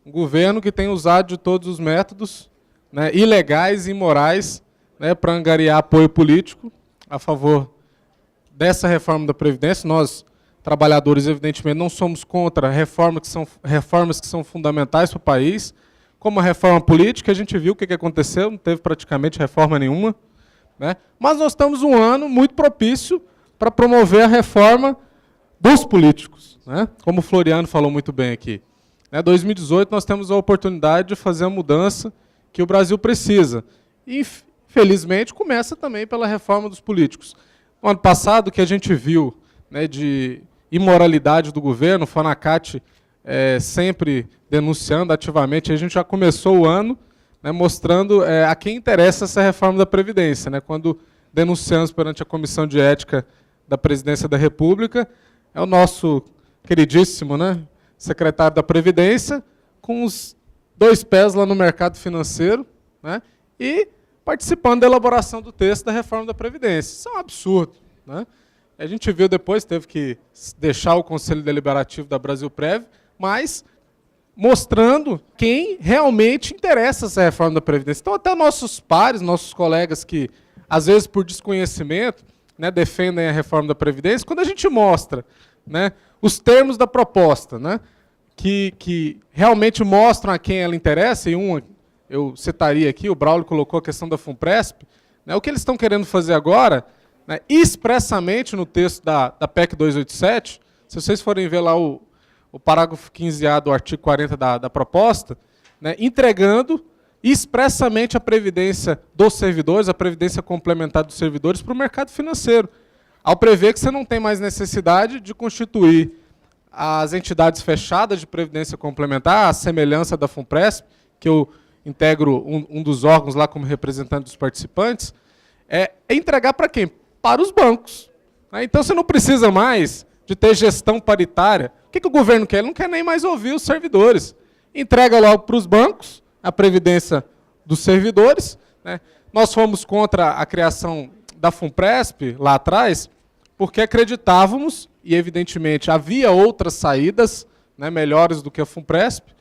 Um governo que tem usado de todos os métodos, né, ilegais e imorais, né, para angariar apoio político a favor dessa reforma da Previdência. Nós, trabalhadores, evidentemente, não somos contra reformas que são fundamentais para o país, como a reforma política. A gente viu o que aconteceu, não teve praticamente reforma nenhuma, né? Mas nós estamos um ano muito propício para promover a reforma dos políticos, né? Como o Floriano falou muito bem aqui. Em 2018, nós temos a oportunidade de fazer a mudança que o Brasil precisa. E, felizmente, começa também pela reforma dos políticos. No ano passado, o que a gente viu, né, de imoralidade do governo, o Fanacate sempre denunciando ativamente, a gente já começou o ano, né, mostrando a quem interessa essa reforma da Previdência, né, quando denunciamos perante a Comissão de Ética da Presidência da República, é o nosso queridíssimo, né, secretário da Previdência, com os 2 pés lá no mercado financeiro, né, e participando da elaboração do texto da reforma da Previdência. Isso é um absurdo, né? A gente viu depois, teve que deixar o Conselho Deliberativo da Brasilprev, mas mostrando quem realmente interessa essa reforma da Previdência. Então, até nossos pares, nossos colegas que, às vezes, por desconhecimento, né, defendem a reforma da Previdência, quando a gente mostra, né, os termos da proposta, né, que realmente mostram a quem ela interessa, e eu citaria aqui, o Braulio colocou a questão da FUNPRESP, né, o que eles estão querendo fazer agora, né, expressamente no texto da PEC 287, se vocês forem ver lá o parágrafo 15A do artigo 40 da proposta, né, entregando expressamente a previdência dos servidores, a previdência complementar dos servidores para o mercado financeiro, ao prever que você não tem mais necessidade de constituir as entidades fechadas de previdência complementar, a semelhança da FUNPRESP, que eu integro um dos órgãos lá como representante dos participantes, é entregar para quem? Para os bancos. Então você não precisa mais de ter gestão paritária. O que o governo quer? Ele não quer nem mais ouvir os servidores. Entrega logo para os bancos a previdência dos servidores, né? Nós fomos contra a criação da FUNPRESP lá atrás, porque acreditávamos, e evidentemente havia outras saídas, né, melhores do que a FUNPRESP.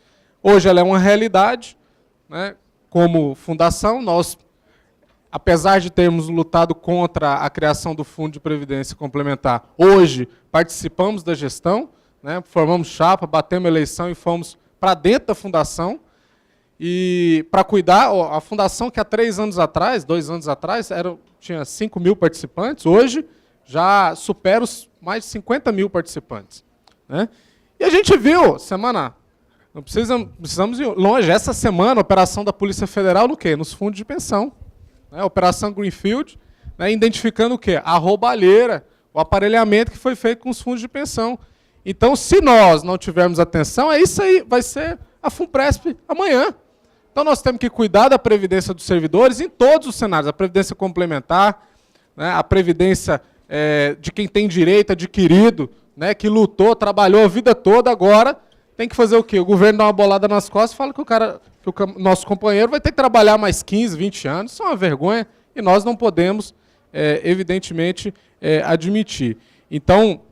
Hoje ela é uma realidade, né, como fundação. Nós, apesar de termos lutado contra a criação do Fundo de Previdência Complementar, hoje participamos da gestão, né, formamos chapa, batemos eleição e fomos para dentro da fundação, e para cuidar, a fundação que há 2 anos atrás, tinha 5 mil participantes, hoje já supera os mais de 50 mil participantes, né? E a gente viu, não precisamos ir longe, essa semana, a operação da Polícia Federal no quê? Nos fundos de pensão. Né? Operação Greenfield, né, identificando o quê? A roubalheira, o aparelhamento que foi feito com os fundos de pensão. Então, se nós não tivermos atenção, é isso aí, vai ser a FUNPRESP amanhã. Então, nós temos que cuidar da previdência dos servidores em todos os cenários. A previdência complementar, né, a previdência de quem tem direito adquirido, né, que lutou, trabalhou a vida toda, agora tem que fazer o quê? O governo dá uma bolada nas costas e fala que o nosso companheiro vai ter que trabalhar mais 15, 20 anos. Isso é uma vergonha e nós não podemos, evidentemente, admitir. Então,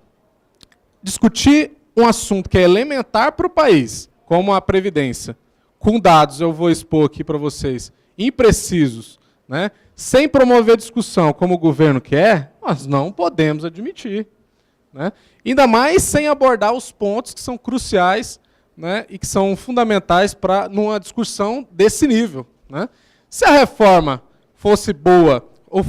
discutir um assunto que é elementar para o país, como a Previdência, com dados, eu vou expor aqui para vocês, imprecisos, né, sem promover discussão como o governo quer, nós não podemos admitir. Né? Ainda mais sem abordar os pontos que são cruciais, né, e que são fundamentais para numa discussão desse nível. Né? Se a reforma fosse boa ou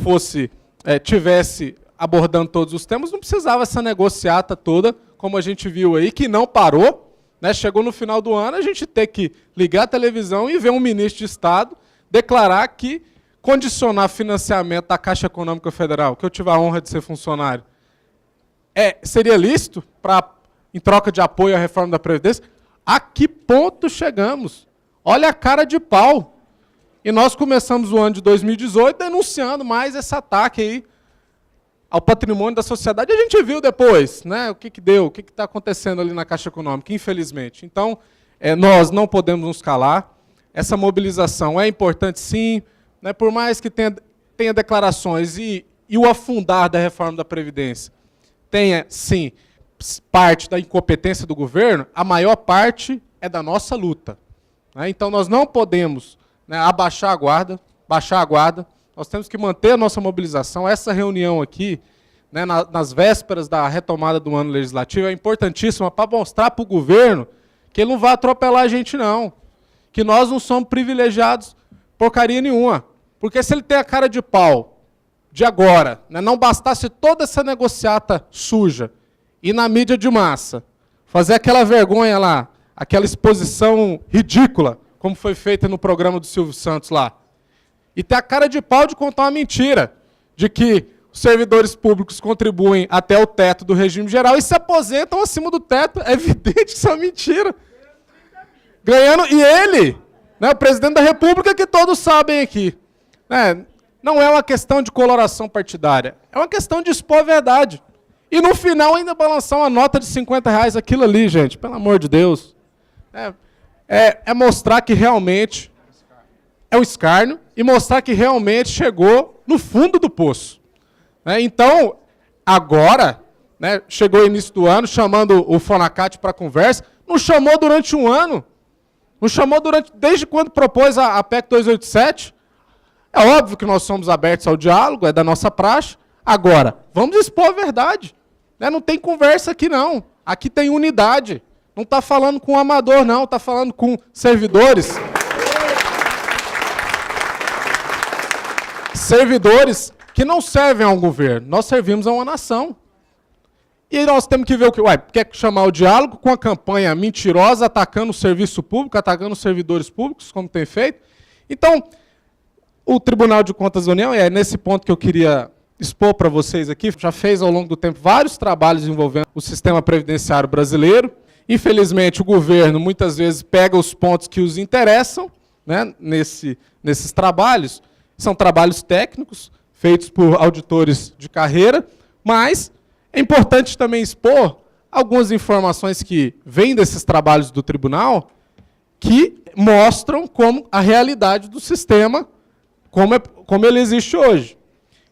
tivesse abordando todos os temas, não precisava essa negociata toda, como a gente viu aí, que não parou. Né? Chegou no final do ano, a gente tem que ligar a televisão e ver um ministro de Estado declarar que condicionar financiamento da Caixa Econômica Federal, que eu tive a honra de ser funcionário, seria lícito em troca de apoio à reforma da Previdência? A que ponto chegamos? Olha a cara de pau. E nós começamos o ano de 2018 denunciando mais esse ataque aí ao patrimônio da sociedade. A gente viu depois, né, o que deu, o que está acontecendo ali na Caixa Econômica, infelizmente. Então, nós não podemos nos calar. Essa mobilização é importante, sim, né, por mais que tenha declarações e o afundar da reforma da Previdência tenha, sim, parte da incompetência do governo, a maior parte é da nossa luta. né? Então, nós não podemos, né, abaixar a guarda, baixar a guarda. Nós temos que manter a nossa mobilização. Essa reunião aqui, né, nas vésperas da retomada do ano legislativo, é importantíssima para mostrar para o governo que ele não vai atropelar a gente, não. Que nós não somos privilegiados porcaria nenhuma. Porque se ele tem a cara de pau de agora, né, não bastasse toda essa negociata suja, ir na mídia de massa, fazer aquela vergonha lá, aquela exposição ridícula, como foi feita no programa do Silvio Santos lá, e ter a cara de pau de contar uma mentira, de que os servidores públicos contribuem até o teto do regime geral e se aposentam acima do teto. É evidente que isso é uma mentira. Ganhando, e ele, né, o presidente da República, que todos sabem aqui, né, não é uma questão de coloração partidária, é uma questão de expor a verdade. E no final ainda balançar uma nota de R$50, aquilo ali, gente, pelo amor de Deus. É mostrar que realmente é um escárnio e mostrar que realmente chegou no fundo do poço. Então, agora, né, chegou o início do ano, chamando o Fonacate para conversa, não chamou durante um ano, não chamou desde quando propôs a PEC 287. É óbvio que nós somos abertos ao diálogo, é da nossa praxe. Agora, vamos expor a verdade. Né? Não tem conversa aqui, não. Aqui tem unidade. Não está falando com amador, não. Está falando com servidores. Servidores que não servem a um governo. Nós servimos a uma nação. E nós temos que ver o que... quer chamar o diálogo com a campanha mentirosa, atacando o serviço público, atacando os servidores públicos, como tem feito. Então, o Tribunal de Contas da União, é nesse ponto que eu queria expor para vocês aqui, já fez ao longo do tempo vários trabalhos envolvendo o sistema previdenciário brasileiro. Infelizmente, o governo muitas vezes pega os pontos que os interessam, né, nesses trabalhos. São trabalhos técnicos, feitos por auditores de carreira, mas é importante também expor algumas informações que vêm desses trabalhos do tribunal que mostram como a realidade do sistema, como ele existe hoje.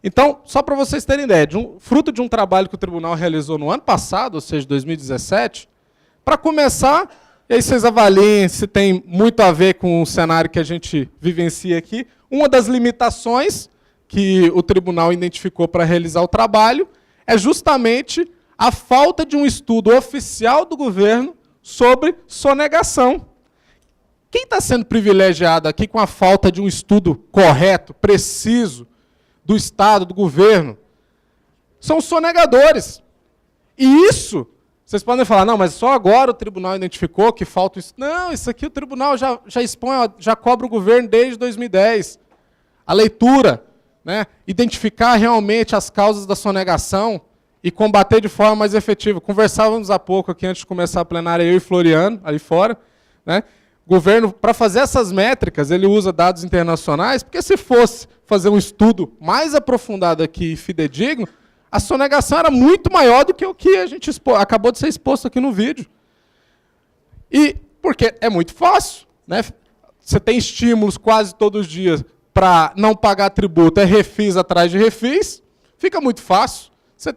Então, só para vocês terem ideia, fruto de um trabalho que o tribunal realizou no ano passado, ou seja, 2017, para começar, e aí vocês avaliem se tem muito a ver com o cenário que a gente vivencia aqui, uma das limitações que o tribunal identificou para realizar o trabalho é justamente a falta de um estudo oficial do governo sobre sonegação. Quem está sendo privilegiado aqui com a falta de um estudo correto, preciso, do Estado, do governo? São os sonegadores. E isso, vocês podem falar, não, mas só agora o tribunal identificou que falta isso. Não, isso aqui o tribunal já expõe, já cobra o governo desde 2010. A leitura, né, identificar realmente as causas da sonegação e combater de forma mais efetiva. Conversávamos há pouco aqui, antes de começar a plenária, eu e Floriano, ali fora, né? O governo, para fazer essas métricas, ele usa dados internacionais, porque se fosse fazer um estudo mais aprofundado aqui e fidedigno, a sonegação era muito maior do que o que a gente acabou de ser exposto aqui no vídeo. E porque é muito fácil, né? Você tem estímulos quase todos os dias para não pagar tributo, é refis atrás de refis, fica muito fácil.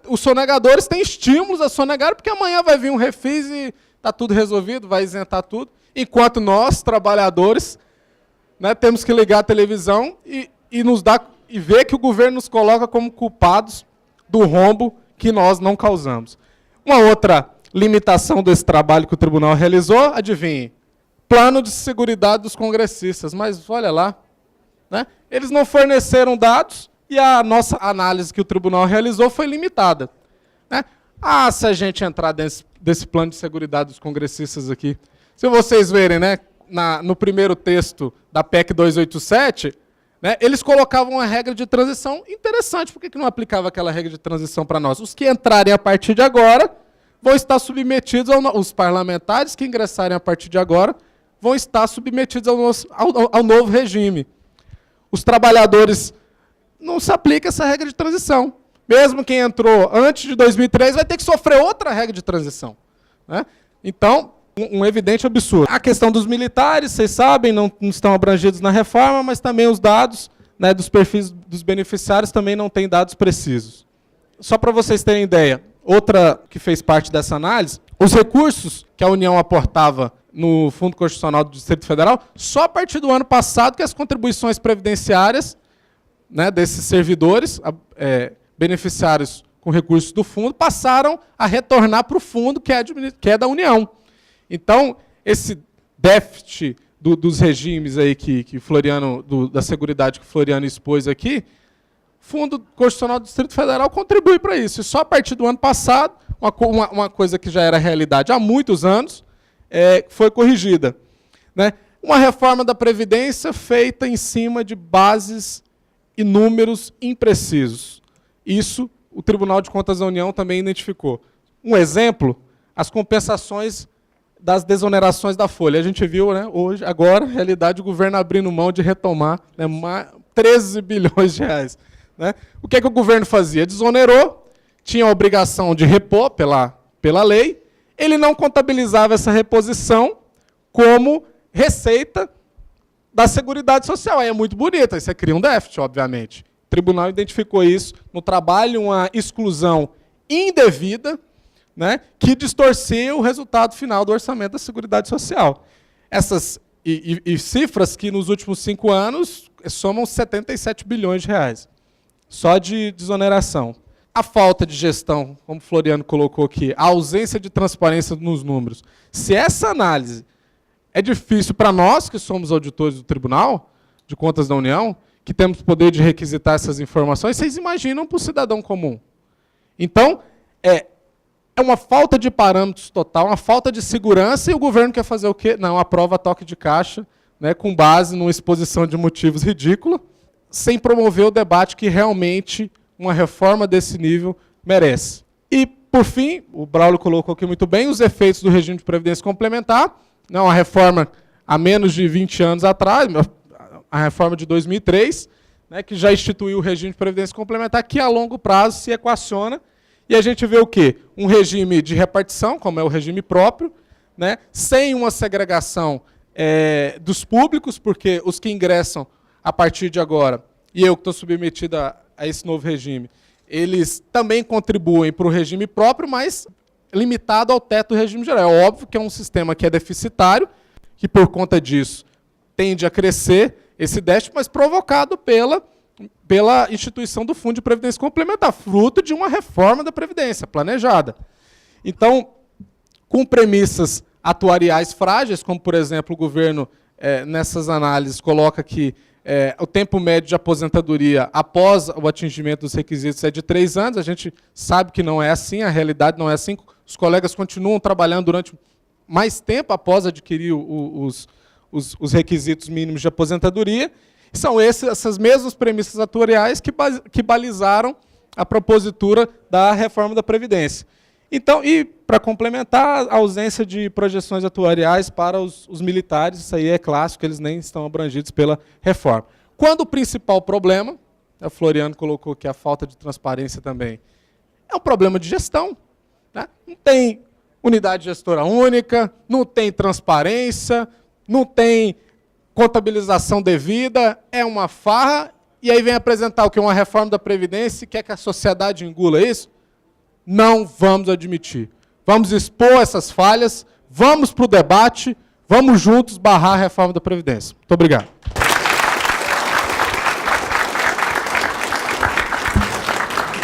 Os sonegadores têm estímulos a sonegar, porque amanhã vai vir um refis e está tudo resolvido, vai isentar tudo. Enquanto nós, trabalhadores, né, temos que ligar a televisão e ver que o governo nos coloca como culpados do rombo que nós não causamos. Uma outra limitação desse trabalho que o tribunal realizou, adivinhe, plano de seguridade dos congressistas. Mas olha lá, né, eles não forneceram dados e a nossa análise que o tribunal realizou foi limitada. Né? Se a gente entrar desse plano de seguridade dos congressistas aqui, se vocês verem, né, no primeiro texto da PEC 287, né, eles colocavam uma regra de transição interessante. Por que não aplicava aquela regra de transição para nós? Os que entrarem a partir de agora vão estar submetidos, os parlamentares que ingressarem a partir de agora vão estar submetidos ao novo regime. Os trabalhadores, não se aplica essa regra de transição. Mesmo quem entrou antes de 2003 vai ter que sofrer outra regra de transição. Né? Então, um evidente absurdo. A questão dos militares, vocês sabem, não estão abrangidos na reforma, mas também os dados, né, dos perfis dos beneficiários também não têm dados precisos. Só para vocês terem ideia, outra que fez parte dessa análise, os recursos que a União aportava no Fundo Constitucional do Distrito Federal, só a partir do ano passado que as contribuições previdenciárias, né, desses servidores, beneficiários com recursos do fundo, passaram a retornar para o fundo, que é da União. Então, esse déficit dos regimes aí que Floriano, da Seguridade que Floriano expôs aqui, o Fundo Constitucional do Distrito Federal contribui para isso. E só a partir do ano passado, uma coisa que já era realidade há muitos anos, foi corrigida. Né? Uma reforma da Previdência feita em cima de bases e números imprecisos. Isso o Tribunal de Contas da União também identificou. Um exemplo, as compensações das desonerações da folha. A gente viu, né, hoje, agora, realidade, o governo abrindo mão de retomar, né, 13 bilhões de reais. Né? O que é que o governo fazia? Desonerou, tinha a obrigação de repor pela lei, ele não contabilizava essa reposição como receita da Seguridade Social. Aí é muito bonito, aí você cria um déficit, obviamente. O tribunal identificou isso no trabalho, uma exclusão indevida, né, que distorcia o resultado final do orçamento da Seguridade Social. Essas cifras que nos últimos 5 anos somam 77 bilhões de reais, só de desoneração. A falta de gestão, como o Floriano colocou aqui, a ausência de transparência nos números. Se essa análise é difícil para nós, que somos auditores do Tribunal de Contas da União, que temos poder de requisitar essas informações, vocês imaginam para o cidadão comum. Então, é uma falta de parâmetros total, uma falta de segurança, e o governo quer fazer o quê? Não, aprova toque de caixa, né, com base numa exposição de motivos ridícula, sem promover o debate que realmente uma reforma desse nível merece. E, por fim, o Braulio colocou aqui muito bem, os efeitos do regime de previdência complementar, né, uma reforma há menos de 20 anos atrás, a reforma de 2003, né, que já instituiu o regime de previdência complementar, que a longo prazo se equaciona, e a gente vê o quê? Um regime de repartição, como é o regime próprio, né, sem uma segregação dos públicos, porque os que ingressam a partir de agora, e eu que estou submetido a esse novo regime, eles também contribuem para o regime próprio, mas limitado ao teto do regime geral. É óbvio que é um sistema que é deficitário, que por conta disso tende a crescer esse déficit, mas provocado pela instituição do Fundo de Previdência Complementar, fruto de uma reforma da Previdência planejada. Então, com premissas atuariais frágeis, como, por exemplo, o governo, nessas análises, coloca que o tempo médio de aposentadoria após o atingimento dos requisitos é de 3 anos, a gente sabe que não é assim, a realidade não é assim, os colegas continuam trabalhando durante mais tempo após adquirir os requisitos mínimos de aposentadoria. São essas mesmas premissas atuariais que balizaram a propositura da reforma da Previdência. Então, e para complementar, a ausência de projeções atuariais para os militares, isso aí é clássico, eles nem estão abrangidos pela reforma. Quando o principal problema, o Floriano colocou aqui a falta de transparência também, é um problema de gestão. Né? Não tem unidade gestora única, não tem transparência, não tem contabilização devida, é uma farra, e aí vem apresentar o que? Uma reforma da Previdência e quer que a sociedade engula isso? Não vamos admitir. Vamos expor essas falhas, vamos para o debate, vamos juntos barrar a reforma da Previdência. Muito obrigado.